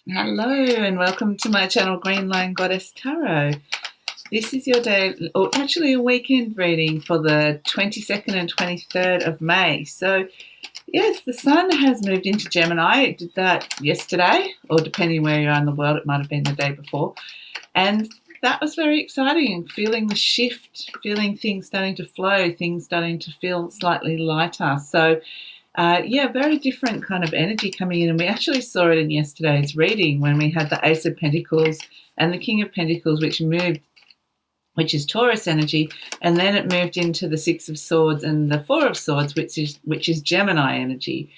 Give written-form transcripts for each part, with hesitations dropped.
Hello and welcome to my channel GreenLion Goddess Tarot. This is your day, or actually a weekend reading for the 22nd and 23rd of May. So yes, the sun has moved into Gemini. It did that yesterday, or depending where you are in the world, it might have been the day before. And that was very exciting, feeling the shift, feeling things starting to flow, things starting to feel slightly lighter. So very different kind of energy coming in. And we actually saw it in yesterday's reading when we had the Ace of Pentacles and the King of Pentacles, which is Taurus energy, and then it moved into the Six of Swords and the Four of Swords, which is Gemini energy.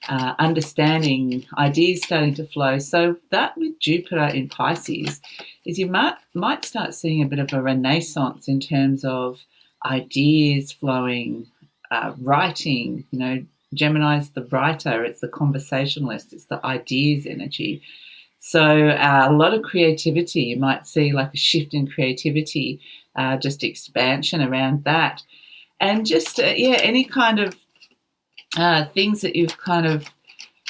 Understanding, ideas starting to flow. So that with Jupiter in Pisces is you might start seeing a bit of a renaissance in terms of ideas flowing, writing. Gemini's the writer, it's the conversationalist, it's the ideas energy. So a lot of creativity. You might see like a shift in creativity, just expansion around that. And just, any kind of things that you've kind of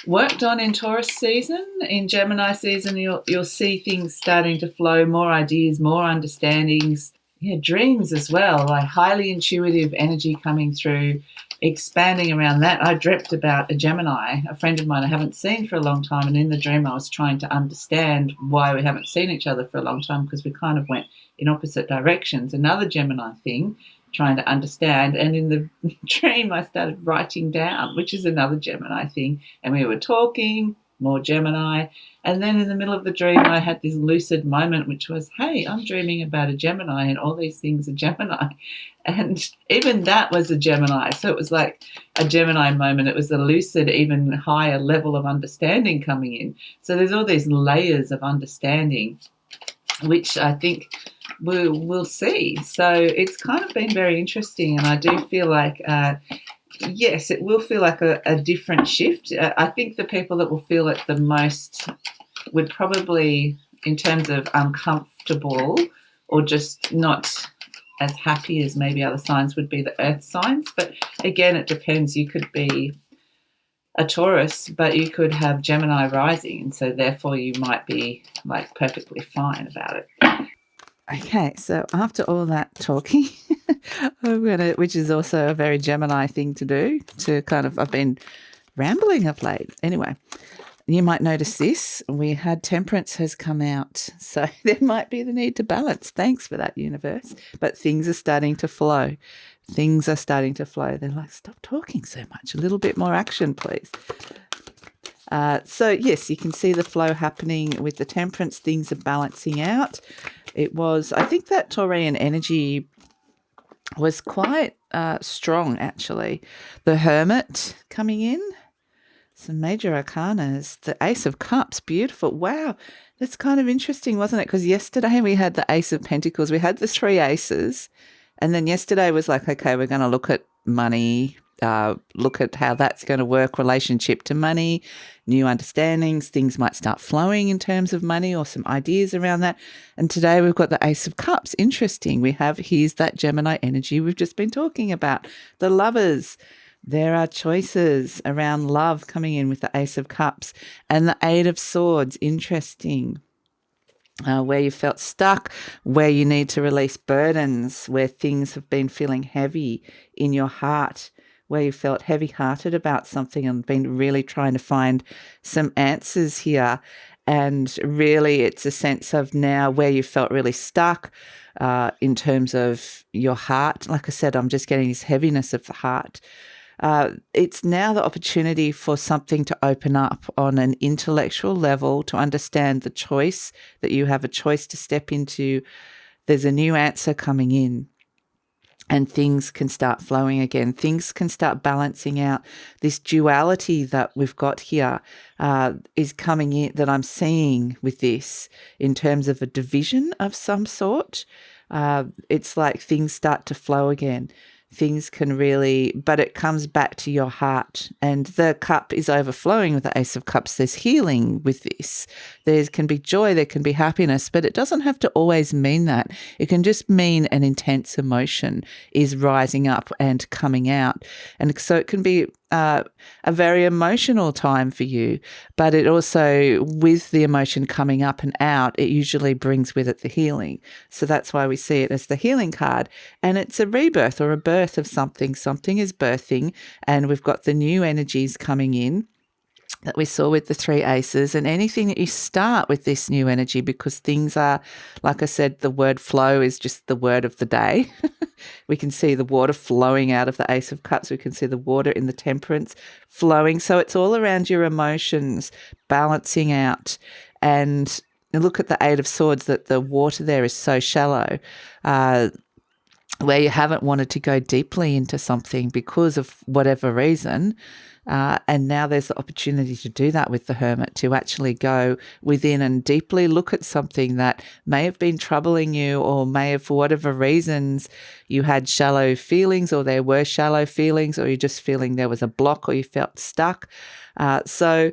worked on in Taurus season. In Gemini season, you'll see things starting to flow, more ideas, more understandings. Dreams as well, like highly intuitive energy coming through, expanding around that. I dreamt about a Gemini, a friend of mine I haven't seen for a long time, and in the dream I was trying to understand why we haven't seen each other for a long time, because we kind of went in opposite directions. Another Gemini thing, trying to understand, and in the dream I started writing down, which is another Gemini thing, and we were talking, more Gemini. And then in the middle of the dream, I had this lucid moment, which was, hey, I'm dreaming about a Gemini and all these things are Gemini. And even that was a Gemini. So it was like a Gemini moment. It was a lucid, even higher level of understanding coming in. So there's all these layers of understanding, which I think we'll see. So it's kind of been very interesting. And I do feel like yes, it will feel like a different shift. I think the people that will feel it the most would probably, in terms of uncomfortable or just not as happy as maybe other signs, would be the earth signs. But again, it depends. You could be a Taurus, but you could have Gemini rising, and so therefore you might be like perfectly fine about it. Okay, so after all that talking, which is also a very Gemini thing to do, I've been rambling of late. Anyway, you might notice this. We had Temperance has come out, so there might be the need to balance. Thanks for that, universe. But things are starting to flow. Things are starting to flow. They're like, stop talking so much. A little bit more action, please. So yes, you can see the flow happening with the Temperance. Things are balancing out. I think that Taurian energy was quite strong, actually. The Hermit coming in, some major arcanas, the Ace of Cups, beautiful. Wow, that's kind of interesting, wasn't it? Because yesterday we had the Ace of Pentacles, we had the three aces, and then yesterday was like, okay, we're going to look at money, look at how that's going to work, relationship to money, new understandings, things might start flowing in terms of money or some ideas around that. And today we've got the Ace of Cups. Interesting. Here's that Gemini energy we've just been talking about. The Lovers. There are choices around love coming in with the Ace of Cups. And the Eight of Swords. Interesting. Where you felt stuck, where you need to release burdens, where things have been feeling heavy in your heart, where you felt heavy-hearted about something and been really trying to find some answers here. And really it's a sense of now where you felt really stuck in terms of your heart. Like I said, I'm just getting this heaviness of the heart. It's now the opportunity for something to open up on an intellectual level, to understand the choice, that you have a choice to step into. There's a new answer coming in. And things can start flowing again. Things can start balancing out. This duality that we've got here is coming in, that I'm seeing with this in terms of a division of some sort. It's like things start to flow again. Things can really, but it comes back to your heart, and the cup is overflowing with the Ace of Cups. There's healing with this. There can be joy, there can be happiness, but it doesn't have to always mean that. It can just mean an intense emotion is rising up and coming out. And so it can be a very emotional time for you, but it also, with the emotion coming up and out, it usually brings with it the healing. So that's why we see it as the healing card. And it's a rebirth or a birth of something. Something is birthing, and we've got the new energies coming in that we saw with the three aces, and anything that you start with this new energy, because things are, like I said, the word flow is just the word of the day. We can see the water flowing out of the Ace of Cups. We can see the water in the Temperance flowing. So it's all around your emotions, balancing out. And look at the Eight of Swords, that the water there is so shallow, where you haven't wanted to go deeply into something because of whatever reason. And now there's the opportunity to do that with the Hermit, to actually go within and deeply look at something that may have been troubling you, or may have, for whatever reasons, you had shallow feelings, or there were shallow feelings, or you're just feeling there was a block, or you felt stuck. So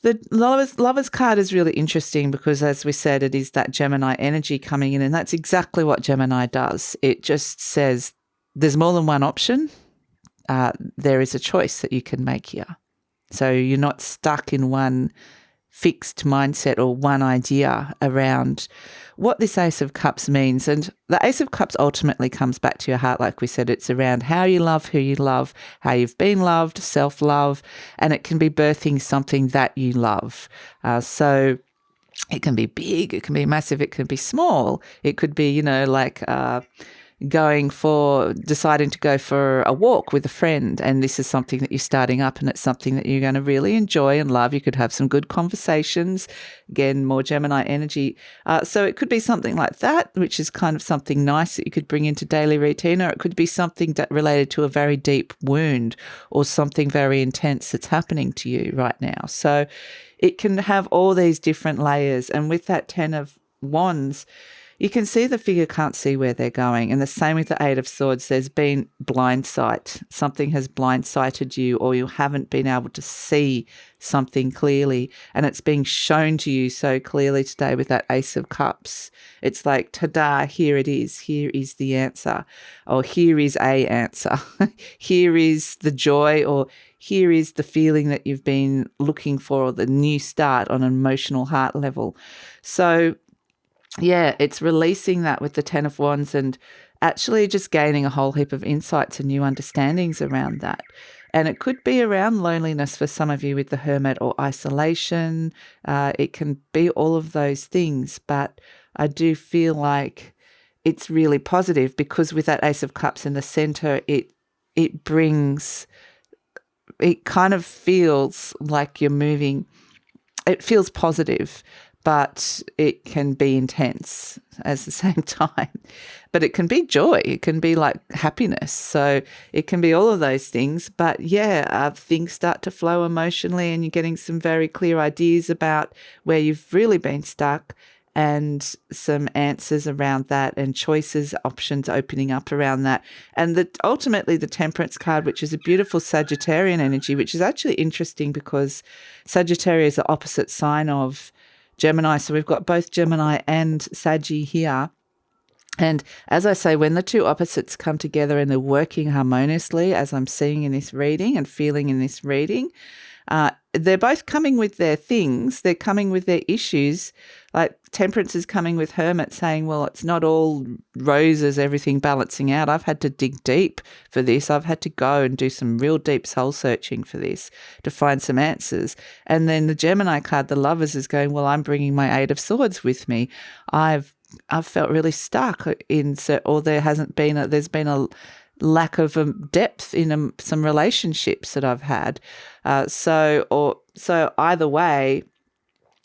the Lovers card is really interesting because, as we said, it is that Gemini energy coming in, and that's exactly what Gemini does. It just says there's more than one option. There is a choice that you can make here. So you're not stuck in one fixed mindset or one idea around what this Ace of Cups means. And the Ace of Cups ultimately comes back to your heart. Like we said, it's around how you love, who you love, how you've been loved, self-love, and it can be birthing something that you love. So it can be big, it can be massive, it can be small. It could be, deciding to go for a walk with a friend, and this is something that you're starting up, and it's something that you're going to really enjoy and love. You could have some good conversations. Again, more Gemini energy. So it could be something like that, which is kind of something nice that you could bring into daily routine, or it could be something that related to a very deep wound or something very intense that's happening to you right now. So it can have all these different layers. And with that 10 of Wands, you can see the figure can't see where they're going. And the same with the Eight of Swords. There's been blindsight. Something has blindsighted you, or you haven't been able to see something clearly. And it's being shown to you so clearly today with that Ace of Cups. It's like, ta-da, here it is. Here is the answer. Or here is a answer. Here is the joy, or here is the feeling that you've been looking for, or the new start on an emotional heart level. So yeah, it's releasing that with the 10 of Wands, and actually just gaining a whole heap of insights and new understandings around that. And it could be around loneliness for some of you with the Hermit, or isolation. It can be all of those things, but I do feel like it's really positive, because with that Ace of Cups in the center, it kind of feels like you're moving. It feels positive, but it can be intense at the same time. But it can be joy. It can be like happiness. So it can be all of those things. But yeah, things start to flow emotionally, and you're getting some very clear ideas about where you've really been stuck, and some answers around that, and choices, options opening up around that. And ultimately the Temperance card, which is a beautiful Sagittarian energy, which is actually interesting because Sagittarius is the opposite sign of Gemini. So we've got both Gemini and Saggy here. And as I say, when the two opposites come together and they're working harmoniously, as I'm seeing in this reading and feeling in this reading, they're both coming with their things. They're coming with their issues. Like Temperance is coming with Hermit, saying, well, it's not all roses, everything balancing out. I've had to dig deep for this. I've had to go and do some real deep soul searching for this to find some answers. And then the Gemini card, the Lovers, is going, well, I'm bringing my Eight of Swords with me. I've felt really stuck there's been a lack of depth in some relationships that I've had. So either way,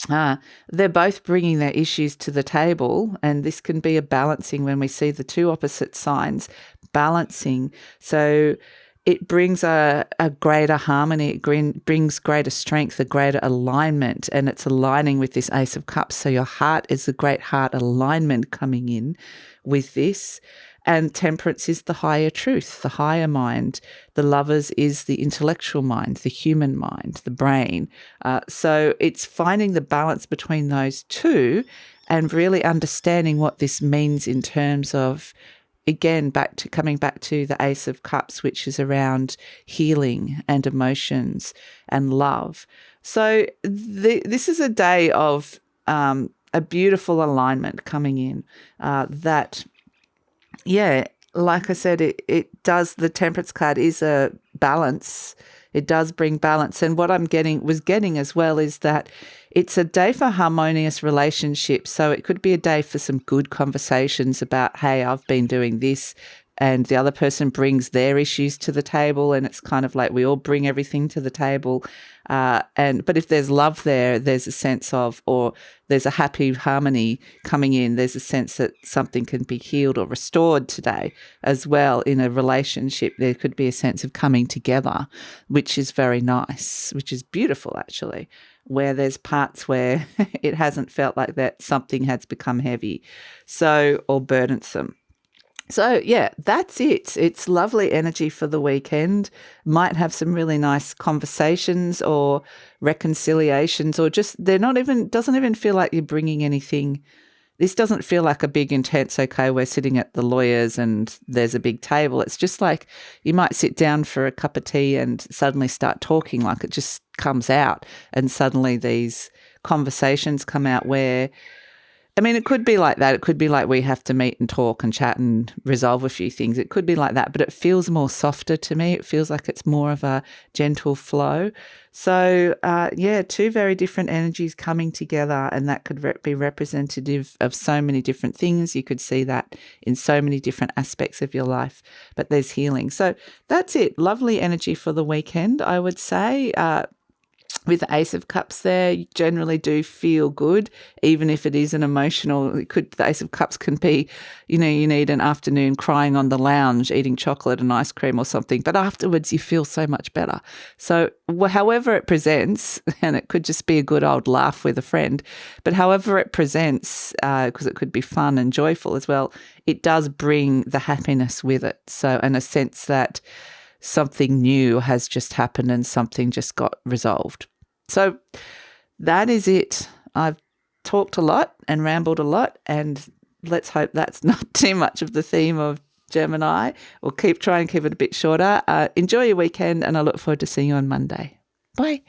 they're both bringing their issues to the table, and this can be a balancing when we see the two opposite signs balancing. So it brings a greater harmony, it brings greater strength, a greater alignment, and it's aligning with this Ace of Cups. So your heart is a great heart alignment coming in with this. And Temperance is the higher truth, the higher mind. The Lovers is the intellectual mind, the human mind, the brain. So it's finding the balance between those two and really understanding what this means in terms of again, coming back to the Ace of Cups, which is around healing and emotions and love. So this is a day of a beautiful alignment coming in that, yeah, like I said, it does, the Temperance card is a balance. It does bring balance. And what I'm getting as well is that it's a day for harmonious relationships. So it could be a day for some good conversations about, hey, I've been doing this, and the other person brings their issues to the table, and it's kind of like we all bring everything to the table. But if there's love there, there's a sense of, or there's a happy harmony coming in, there's a sense that something can be healed or restored today as well in a relationship. There could be a sense of coming together, which is very nice, which is beautiful actually, where there's parts where it hasn't felt like that something has become heavy, or burdensome. So, yeah, that's it. It's lovely energy for the weekend. Might have some really nice conversations or reconciliations, or just doesn't even feel like you're bringing anything. This doesn't feel like a big intense, okay, we're sitting at the lawyers and there's a big table. It's just like you might sit down for a cup of tea and suddenly start talking, like it just comes out, and suddenly these conversations come out where, I mean, it could be like that. It could be like we have to meet and talk and chat and resolve a few things. It could be like that, but it feels more softer to me. It feels like it's more of a gentle flow. So, two very different energies coming together, and that could be representative of so many different things. You could see that in so many different aspects of your life, but there's healing. So that's it. Lovely energy for the weekend, I would say. With the Ace of Cups there, you generally do feel good, even if it is an emotional. The Ace of Cups can be, you need an afternoon crying on the lounge, eating chocolate and ice cream or something, but afterwards you feel so much better. So however it presents, and it could just be a good old laugh with a friend, but however it presents, because it could be fun and joyful as well, it does bring the happiness with it. So, and a sense that something new has just happened and something just got resolved. So that is it. I've talked a lot and rambled a lot, and let's hope that's not too much of the theme of Gemini. We'll try and keep it a bit shorter. Enjoy your weekend, and I look forward to seeing you on Monday. Bye.